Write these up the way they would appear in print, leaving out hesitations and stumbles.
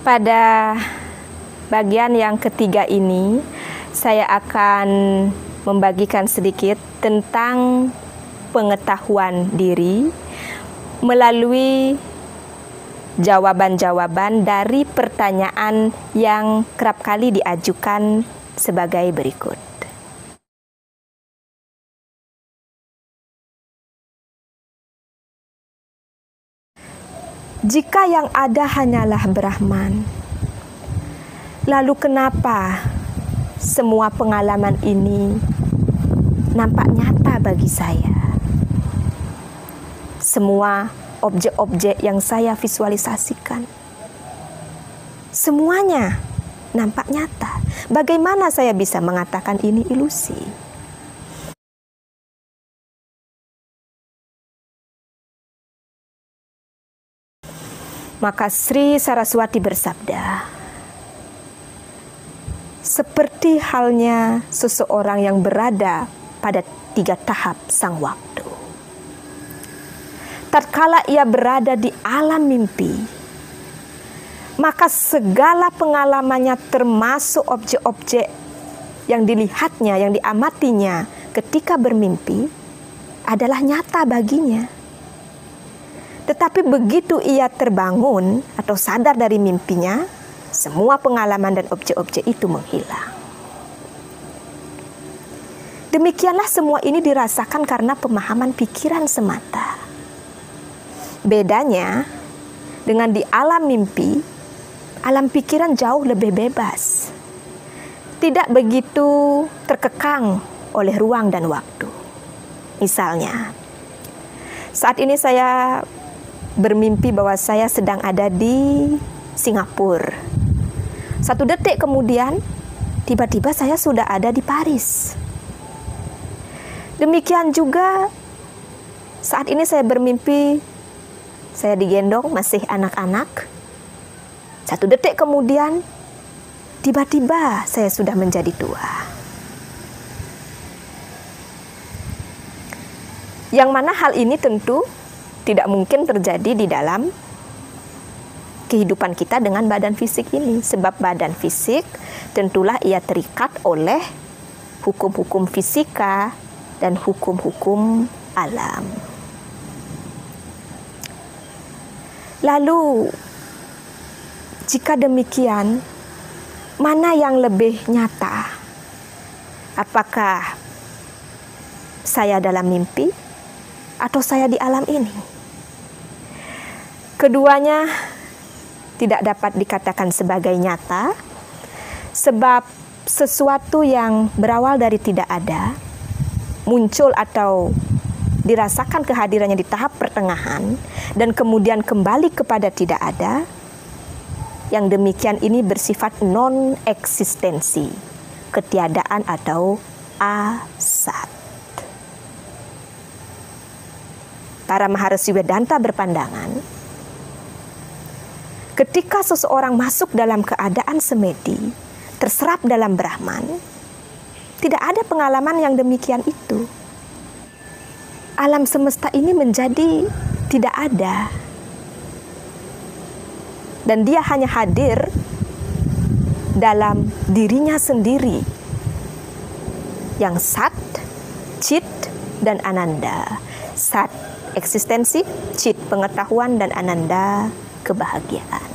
Pada bagian yang ketiga ini, saya akan membagikan sedikit tentang pengetahuan diri melalui jawaban-jawaban dari pertanyaan yang kerap kali diajukan sebagai berikut. Jika yang ada hanyalah Brahman, lalu kenapa semua pengalaman ini nampak nyata bagi saya? Semua objek-objek yang saya visualisasikan, semuanya nampak nyata. Bagaimana saya bisa mengatakan ini ilusi? Maka Sri Saraswati bersabda, seperti halnya seseorang yang berada pada 3 tahap sang waktu. Tatkala ia berada di alam mimpi, maka segala pengalamannya termasuk objek-objek yang dilihatnya, yang diamatinya ketika bermimpi adalah nyata baginya. Tetapi begitu ia terbangun atau sadar dari mimpinya, semua pengalaman dan objek-objek itu menghilang. Demikianlah semua ini dirasakan karena pemahaman pikiran semata. Bedanya dengan di alam mimpi, alam pikiran jauh lebih bebas. Tidak begitu terkekang oleh ruang dan waktu. Misalnya, saat ini saya bermimpi bahwa saya sedang ada di Singapura. 1 detik kemudian, tiba-tiba saya sudah ada di Paris. Demikian juga saat ini saya bermimpi, saya digendong masih anak-anak. 1 detik kemudian, tiba-tiba saya sudah menjadi tua. Yang mana hal ini tentu tidak mungkin terjadi di dalam kehidupan kita dengan badan fisik ini. Sebab badan fisik tentulah ia terikat oleh hukum-hukum fisika dan hukum-hukum alam. Lalu, jika demikian, mana yang lebih nyata? Apakah saya dalam mimpi atau saya di alam ini? Keduanya tidak dapat dikatakan sebagai nyata, sebab sesuatu yang berawal dari tidak ada, muncul atau dirasakan kehadirannya di tahap pertengahan, dan kemudian kembali kepada tidak ada, yang demikian ini bersifat non-eksistensi, ketiadaan atau asat. Para Maharsi Vedanta berpandangan, ketika seseorang masuk dalam keadaan semedi, terserap dalam Brahman, tidak ada pengalaman yang demikian itu. Alam semesta ini menjadi tidak ada. Dan dia hanya hadir dalam dirinya sendiri, yang Sat, Chit, dan Ananda. Sat, eksistensi, Chit, pengetahuan, dan Ananda, kebahagiaan.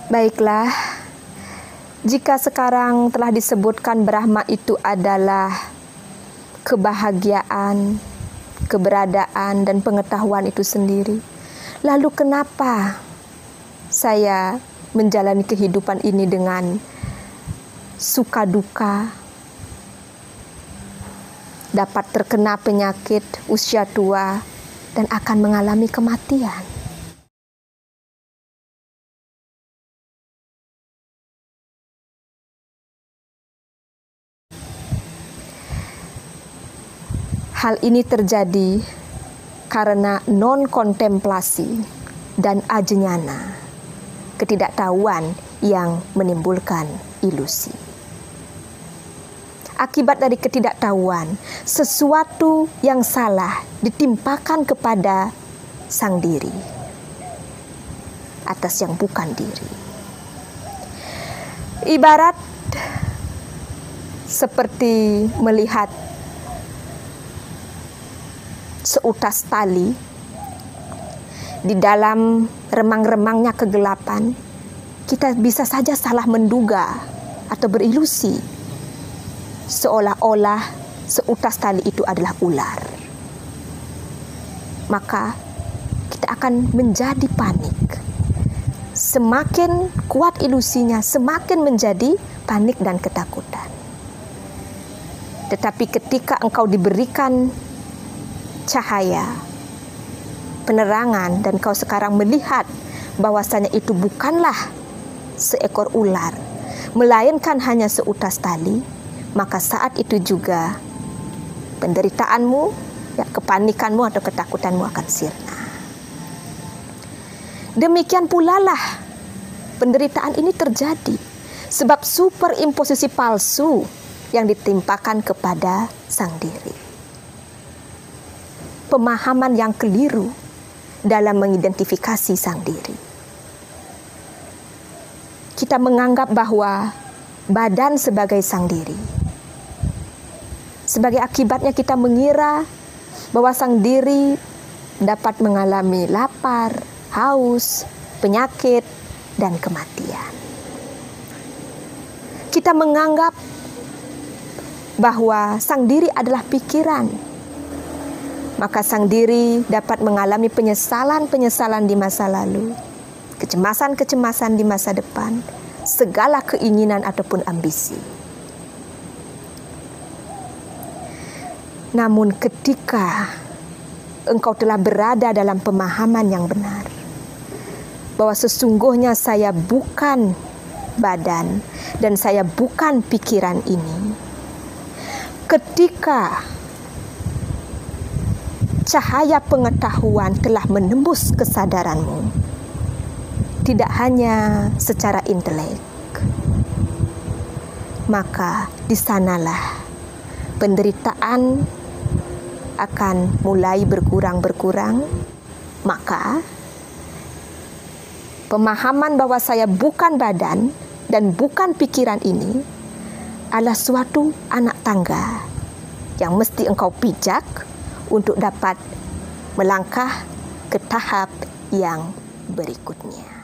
Baiklah, jika sekarang telah disebutkan Brahma itu adalah kebahagiaan, keberadaan, dan pengetahuan itu sendiri, lalu kenapa saya menjalani kehidupan ini dengan suka duka, dapat terkena penyakit usia tua, dan akan mengalami kematian? Hal ini terjadi karena non-kontemplasi dan ajñana, ketidaktahuan yang menimbulkan ilusi. akibat dari ketidaktahuan, sesuatu yang salah ditimpakan kepada sang diri atas yang bukan diri. Ibarat seperti melihat seutas tali di dalam remang-remangnya kegelapan, kita bisa saja salah menduga atau berilusi seolah-olah seutas tali itu adalah ular. Maka kita akan menjadi panik. Semakin kuat ilusinya, semakin menjadi panik dan ketakutan. Tetapi ketika engkau diberikan cahaya, penerangan, dan kau sekarang melihat bahwasanya itu bukanlah seekor ular, melainkan hanya seutas tali, maka saat itu juga penderitaanmu, kepanikanmu atau ketakutanmu akan sirna. Demikian pula lah penderitaan ini terjadi sebab superimposisi palsu yang ditimpakan kepada sang diri. Pemahaman yang keliru dalam mengidentifikasi sang diri. Kita menganggap bahwa badan sebagai sang diri. Sebagai akibatnya kita mengira bahwa sang diri dapat mengalami lapar, haus, penyakit, dan kematian. Kita menganggap bahwa sang diri adalah pikiran. Maka sang diri dapat mengalami penyesalan-penyesalan di masa lalu, kecemasan-kecemasan di masa depan, segala keinginan ataupun ambisi. Namun ketika engkau telah berada dalam pemahaman yang benar, bahwa sesungguhnya saya bukan badan dan saya bukan pikiran ini, ketika cahaya pengetahuan telah menembus kesadaranmu, tidak hanya secara intelek, maka di sanalah penderitaan akan mulai berkurang. Maka pemahaman bahwa saya bukan badan dan bukan pikiran ini adalah suatu anak tangga yang mesti engkau pijak untuk dapat melangkah ke tahap yang berikutnya.